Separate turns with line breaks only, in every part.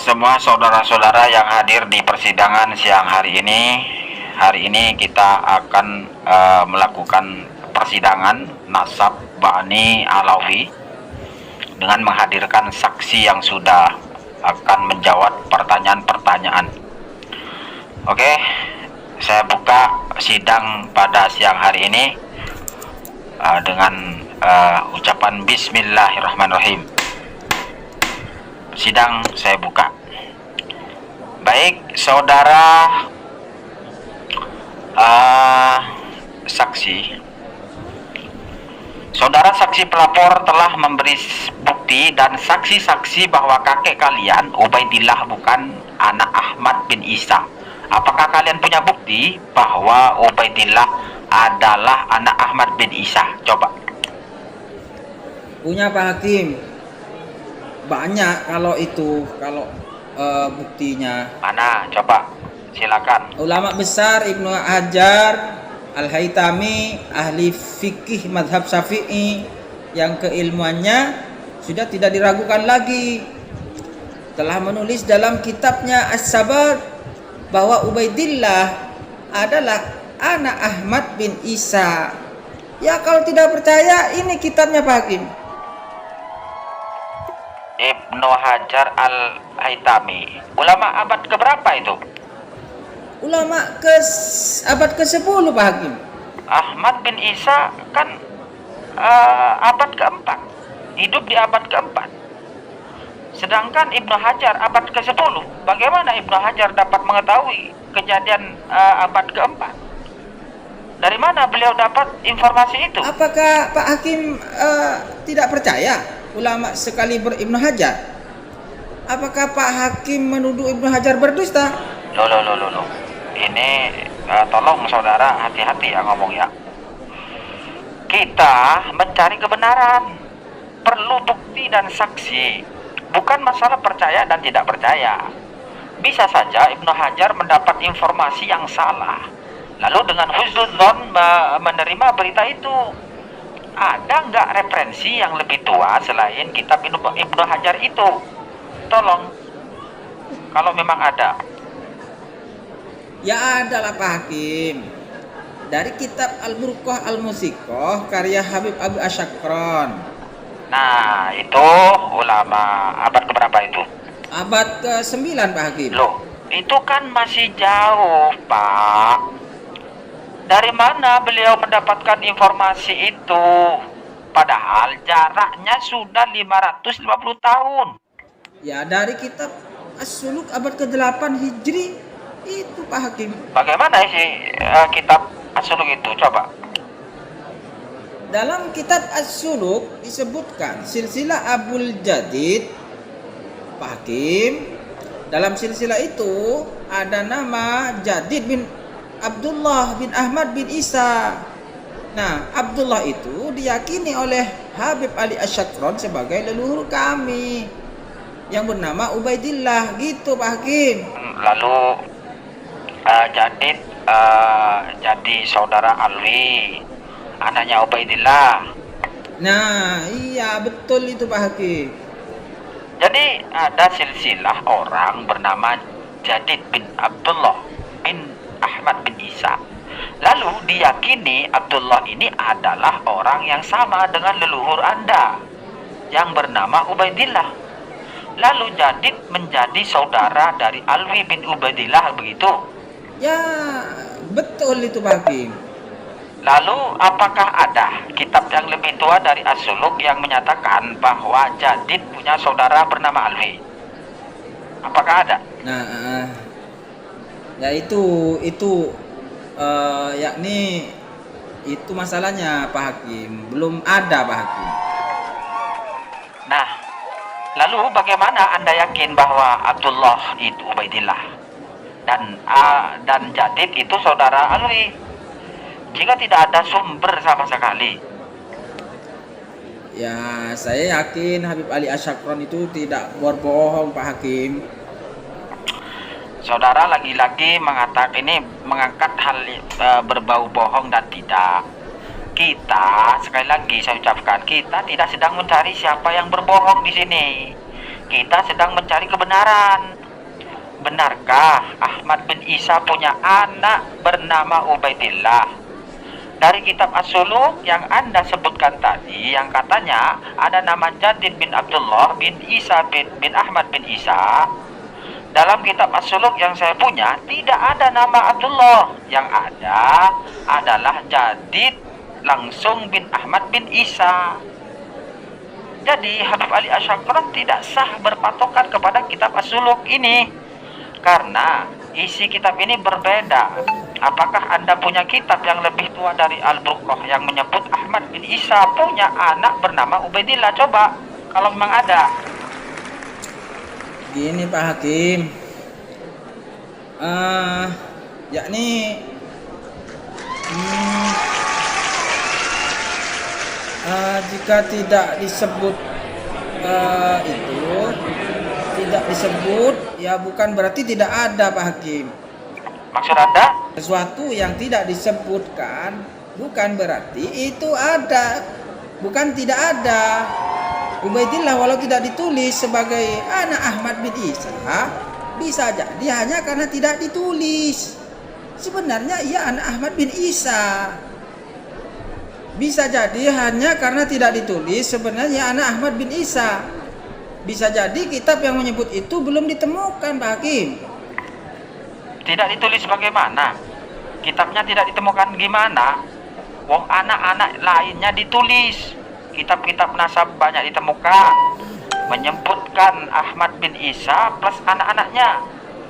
semua saudara-saudara yang hadir di persidangan siang hari ini. Hari ini kita akan melakukan persidangan nasab Bani Alawi dengan menghadirkan saksi yang sudah akan menjawab pertanyaan-pertanyaan. Oke, saya buka sidang pada siang hari ini dengan ucapan Bismillahirrahmanirrahim. Sidang saya buka. Baik, saudara saksi. Saudara saksi pelapor telah memberi bukti dan saksi-saksi bahwa kakek kalian Ubaidillah bukan anak Ahmad bin Isa. Apakah kalian punya bukti bahwa Ubaidillah adalah anak Ahmad bin Isa? Coba.
Punya Pak Hakim. Banyak kalau buktinya.
Mana? Coba. Silakan.
Ulama besar Ibnu Hajar Al-Haytami, ahli fikih madhab Syafi'i yang keilmuannya sudah tidak diragukan lagi, telah menulis dalam kitabnya As-Sabat bahwa Ubaidillah adalah anak Ahmad bin Isa. Ya, kalau tidak percaya, ini kitabnya Pak Hakim.
Ibnu Hajar Al-Haytami, ulama abad keberapa itu?
Ulama abad ke-10 Pak Hakim.
Ahmad bin Isa kan abad keempat, hidup di abad keempat. Sedangkan Ibnu Hajar abad ke-10. Bagaimana Ibnu Hajar dapat mengetahui kejadian abad keempat? Dari mana beliau dapat informasi itu?
Apakah Pak Hakim tidak percaya ulama sekaliber Ibnu Hajar? Apakah Pak Hakim menuduh Ibnu Hajar berdusta?
Loh. Ini tolong saudara hati-hati ya ngomong ya. Kita mencari kebenaran, perlu bukti dan saksi, bukan masalah percaya dan tidak percaya. Bisa saja Ibnu Hajar mendapat informasi yang salah, lalu dengan husnudzon menerima berita itu. Ada nggak referensi yang lebih tua selain kitab Ibnu Hajar itu? Tolong, kalau memang ada.
Ya, adalah Pak Hakim. Dari kitab Al-Burqah Al-Musiqah karya Habib Abu Asyakron.
Nah, itu ulama abad keberapa itu?
Abad ke-9 Pak Hakim.
Loh, itu kan masih jauh, Pak. Dari mana beliau mendapatkan informasi itu? Padahal jaraknya sudah 550 tahun.
Ya, dari kitab As-Suluk abad ke-8 Hijri itu Pak Hakim.
Bagaimana sih kitab As-Suluk itu? Coba.
Dalam kitab As-Suluk disebutkan silsilah Abul Jadid Pak Hakim. Dalam silsilah itu ada nama Jadid bin Abdullah bin Ahmad bin Isa. Nah, Abdullah itu diyakini oleh Habib Ali Asyakron sebagai leluhur kami yang bernama Ubaidillah, gitu Pak Hakim.
Lalu Jadid jadi saudara Alwi, anaknya Ubaidillah.
Nah, iya betul itu Pak Hakim.
Jadi ada silsilah orang bernama Jadid bin Abdullah bin Ahmad bin Isa. Lalu diyakini Abdullah ini adalah orang yang sama dengan leluhur Anda yang bernama Ubaidillah. Lalu Jadid menjadi saudara dari Alwi bin Ubaidillah, begitu?
Ya, betul itu Pak Hakim.
Lalu apakah ada kitab yang lebih tua dari As-Suluk yang menyatakan bahwa Jadid punya saudara bernama Alwi? Apakah ada?
Nah, ya itu yakni itu masalahnya Pak Hakim, belum ada Pak Hakim.
Nah, lalu bagaimana Anda yakin bahwa Abdullah itu Ubaidillah dan Jadid itu saudara Alwi jika tidak ada sumber sama sekali?
Ya, saya yakin Habib Ali Asyakron itu tidak berbohong Pak Hakim.
Saudara lagi-lagi mengangkat hal berbau bohong dan tidak. Kita, sekali lagi saya ucapkan, kita tidak sedang mencari siapa yang berbohong di sini. kita sedang mencari kebenaran. Benarkah Ahmad bin Isa punya anak bernama Ubaidillah? Dari kitab As-Suluk yang Anda sebutkan tadi, yang katanya ada nama Jadid bin Abdullah bin Isa bin Ahmad bin Isa, dalam kitab As-Suluk yang saya punya tidak ada nama Abdullah. Yang ada adalah Jadid langsung bin Ahmad bin Isa. Jadi Habib Ali Asy-Syarqani tidak sah berpatokan kepada kitab As-Suluk ini, karena isi kitab ini berbeda. Apakah Anda punya kitab yang lebih tua dari Al-Burqah yang menyebut Ahmad bin Isa punya anak bernama Ubaidillah? Coba, kalau memang ada.
Gini Pak Hakim, yakni jika tidak disebut itu tidak disebut, ya bukan berarti tidak ada Pak Hakim.
Maksud Anda?
Sesuatu yang tidak disebutkan bukan berarti itu ada, bukan tidak ada. Ubaidillah walau tidak ditulis sebagai anak Ahmad bin Isa, bisa jadi hanya karena tidak ditulis. Sebenarnya ia anak Ahmad bin Isa. Bisa jadi hanya karena tidak ditulis, sebenarnya anak Ahmad bin Isa. Bisa jadi kitab yang menyebut itu belum ditemukan Pak Hakim.
Tidak ditulis bagaimana? Kitabnya tidak ditemukan gimana? Wong anak-anak lainnya ditulis. Kitab-kitab nasab banyak ditemukan, menyebutkan Ahmad bin Isa plus anak-anaknya.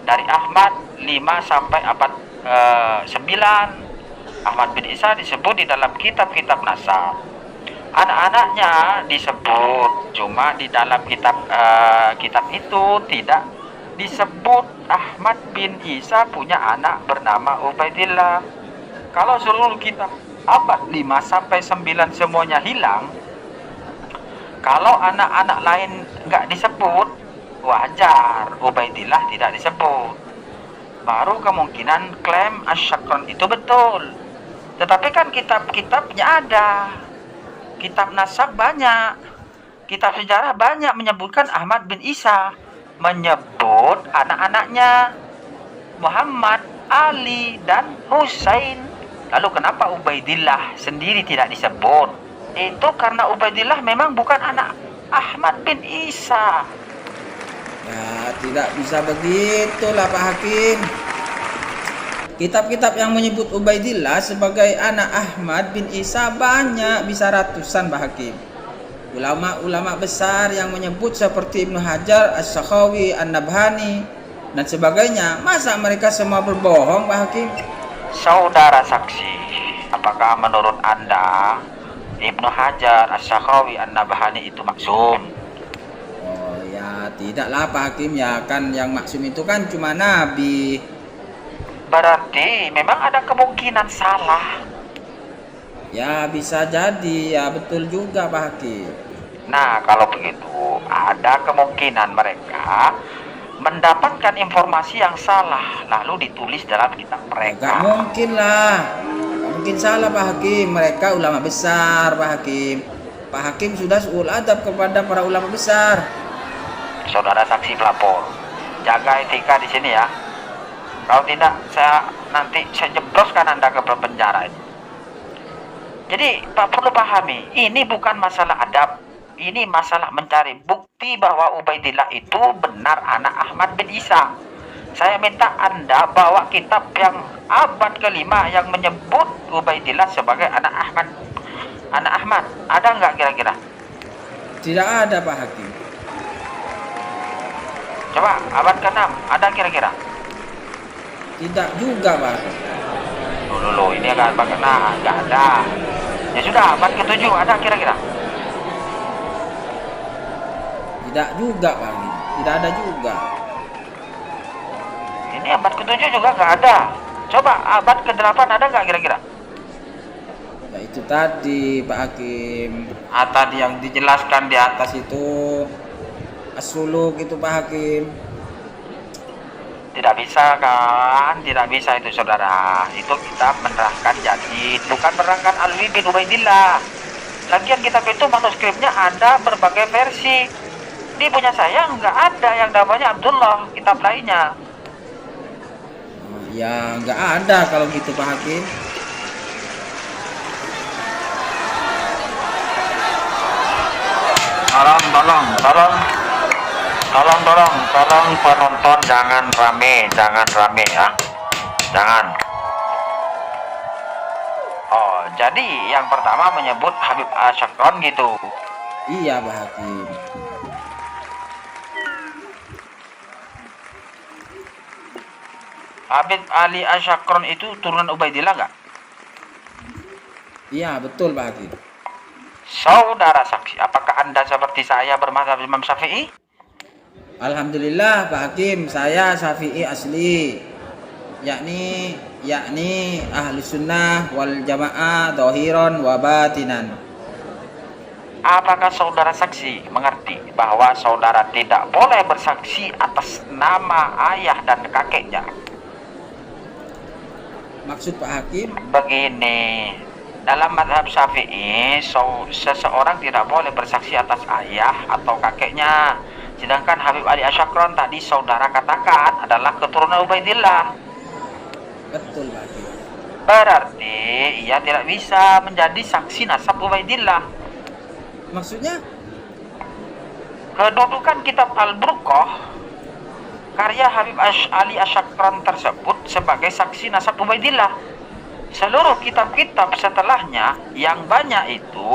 Dari Ahmad 5 sampai abad 9. Ahmad bin Isa disebut di dalam kitab-kitab nasab. Anak-anaknya disebut, cuma di dalam kitab itu tidak disebut Ahmad bin Isa punya anak bernama Ubaidillah. Kalau seluruh kitab abad 5 sampai 9 semuanya hilang, kalau anak-anak lain nggak disebut, wajar Ubaidillah tidak disebut. Baru kemungkinan klaim Asy-Syarqani itu betul. Tetapi kan kitab-kitabnya ada. Kitab nasab banyak, kitab sejarah banyak menyebutkan Ahmad bin Isa, menyebut anak-anaknya Muhammad, Ali, dan Husain. Lalu kenapa Ubaidillah sendiri tidak disebut? Itu karena Ubaidillah memang bukan anak Ahmad bin Isa.
Ya tidak bisa begitulah Pak Hakim. Kitab-kitab yang menyebut Ubaidillah sebagai anak Ahmad bin Isa banyak, bisa ratusan Pak Hakim. Ulama-ulama besar yang menyebut seperti Ibnu Hajar, Asy-Sakhawi, An-Nabhani, dan sebagainya. Masa mereka semua berbohong Pak Hakim?
Saudara saksi, apakah menurut Anda Ibnu Hajar, Asy-Sakhawi, An-Nabhani itu maksum?
Oh ya tidaklah Pak Hakim, ya kan yang maksum itu kan cuma Nabi.
Berarti memang ada kemungkinan salah.
Ya bisa jadi, ya betul juga Pak Hakim.
Nah, kalau begitu ada kemungkinan mereka mendapatkan informasi yang salah lalu ditulis dalam kitab
Gak
mereka.
mungkin lah, gak mungkin salah Pak Hakim. Mereka ulama besar Pak Hakim. Pak Hakim sudah suul adab kepada para ulama besar.
Saudara saksi pelapor, jaga etika di sini ya. Kalau tidak, saya jebloskan Anda ke penjara ini. Jadi Pak perlu pahami, ini bukan masalah adab, ini masalah mencari bukti bahwa Ubaidillah itu benar anak Ahmad bin Isa. Saya minta Anda bawa kitab yang abad kelima yang menyebut Ubaidillah sebagai anak Ahmad. Anak Ahmad, ada nggak kira-kira?
Tidak ada Pak Hakim.
Coba abad ke-6, ada kira-kira?
Tidak juga Pak Hakim.
Loh, ini agak abad ke-6, nggak ada. Ya sudah, abad ke-7 ada kira-kira?
Tidak juga Pak Hakim. Tidak ada juga.
Ini abad ke-7 juga nggak ada. Coba abad ke-8 ada nggak kira-kira?
Ya itu tadi Pak Hakim. Tadi yang dijelaskan di atas itu As-Suluk itu Pak Hakim.
Tidak bisa kan? Tidak bisa itu saudara. Itu kita menerangkan Jadid, bukan menerangkan Alwi bin Ubaidillah. Lagian kitab itu manuskripnya ada berbagai versi. Di punya saya nggak ada yang namanya Abdullah, kitab lainnya.
Ya nggak ada kalau gitu Pak Hakim.
Tolong penonton jangan rame ya, jangan. Oh, jadi yang pertama menyebut Habib Asyakron gitu.
Iya Pak Hakim.
Habib Ali Asyakron itu turunan Ubaidillah nggak?
Iya betul Pak Hakim.
Saudara saksi, apakah Anda seperti saya bermadzhab Imam Syafi'i?
Alhamdulillah Pak Hakim, saya Syafi'i asli, yakni ahli sunnah wal jamaah dohiron wa batinan.
Apakah saudara saksi mengerti bahwa saudara tidak boleh bersaksi atas nama ayah dan kakeknya?
Maksud Pak Hakim?
Begini, dalam mazhab Syafi'i, seseorang tidak boleh bersaksi atas ayah atau kakeknya. Sedangkan Habib Ali Asyakron tadi saudara katakan adalah keturunan Ubaidillah.
Betul Pak Hakim.
Berarti ia tidak bisa menjadi saksi nasab Ubaidillah.
Maksudnya?
Kedudukan kitab Al-Burqah karya Habib Ali Asyakron tersebut sebagai saksi nasab Ubaidillah. Seluruh kitab-kitab setelahnya yang banyak itu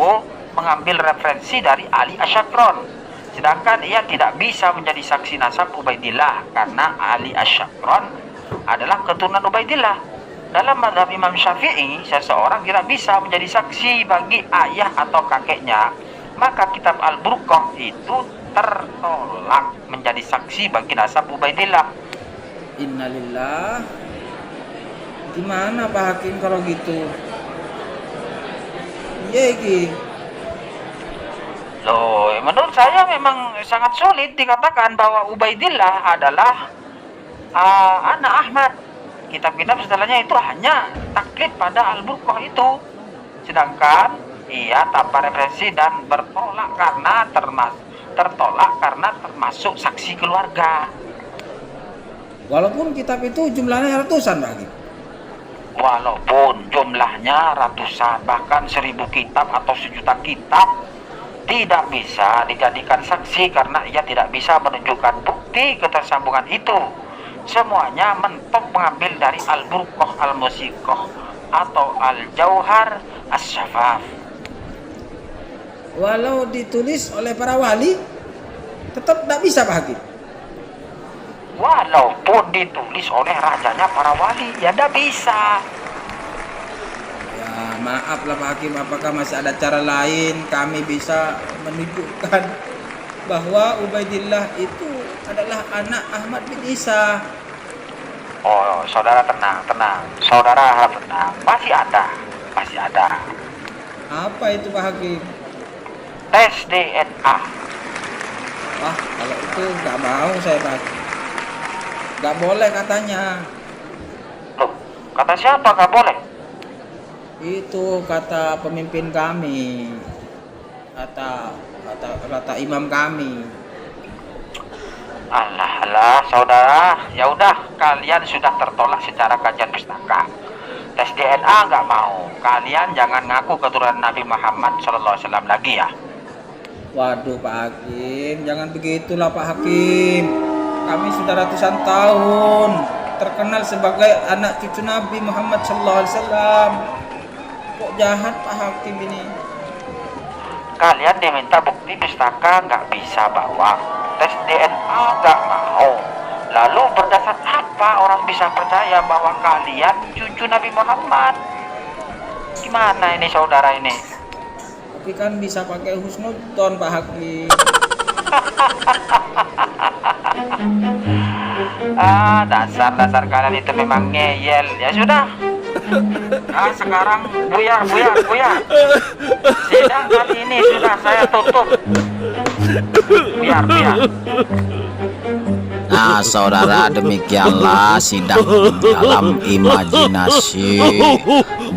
mengambil referensi dari Ali Asyakron. Sedangkan ia tidak bisa menjadi saksi nasab Ubaidillah karena Ali Asyakron adalah keturunan Ubaidillah. Dalam mazhab Imam Syafi'i, seseorang tidak bisa menjadi saksi bagi ayah atau kakeknya. Maka kitab Al-Burqah itu tertolak menjadi saksi bagi nasab Ubaidillah.
Innalillah. Gimana Pak Hakim kalau gitu? Iya iki.
Loh, menurut saya memang sangat sulit dikatakan bahwa Ubaidillah adalah anak Ahmad. Kitab-kitab setelahnya itu hanya taklid pada Al-Burqah itu. Sedangkan ia tanpa referensi dan tertolak karena termasuk saksi keluarga.
Walaupun kitab itu jumlahnya ratusan Pak Hakim.
Walaupun jumlahnya ratusan, bahkan 1000 kitab atau 1.000.000 kitab, tidak bisa dijadikan saksi karena ia tidak bisa menunjukkan bukti ketersambungan itu. Semuanya mentok mengambil dari Al-Burqah Al-Musiqah atau Al-Jauhar As-Syafaf.
Walau ditulis oleh para wali, tetap tidak bisa Pak Hakim.
Walaupun ditulis oleh rajanya para wali, ya tidak bisa.
Ya maaf lah Pak Hakim, apakah masih ada cara lain kami bisa menunjukkan bahwa Ubaidillah itu adalah anak Ahmad bin Isa?
Oh, saudara tenang. Saudara harap tenang. Masih ada.
Apa itu Pak Hakim?
Tes DNA.
Wah, kalau itu nggak mau saya Pak. Nggak boleh katanya.
Loh, kata siapa nggak boleh?
Itu kata pemimpin kami. Kata imam kami.
Alah, saudara. Ya udah, kalian sudah tertolak secara kajian pustaka. Tes DNA nggak mau. Kalian jangan ngaku keturunan Nabi Muhammad SAW lagi ya.
Waduh Pak Hakim, jangan begitulah Pak Hakim. Kami sudah ratusan tahun terkenal sebagai anak cucu Nabi Muhammad SAW. Kok jahat Pak Hakim ini?
Kalian diminta bukti pustaka nggak bisa bawa. Tes DNA nggak mau. Lalu berdasar apa orang bisa percaya bahwa kalian cucu Nabi Muhammad? Gimana ini saudara ini?
Tapi kan bisa pakai husnudon Pak Hakim.
Dasar kalian itu memang ngeyel. Ya sudah. Sekarang buyar. Sidang kali ini sudah saya tutup. Buyar.
Nah, saudara, demikianlah sidang dalam imajinasi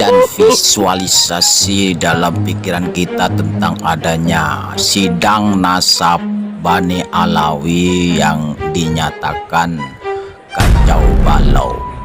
dan visualisasi dalam pikiran kita tentang adanya sidang nasab Bani Alawi yang dinyatakan kacau balau.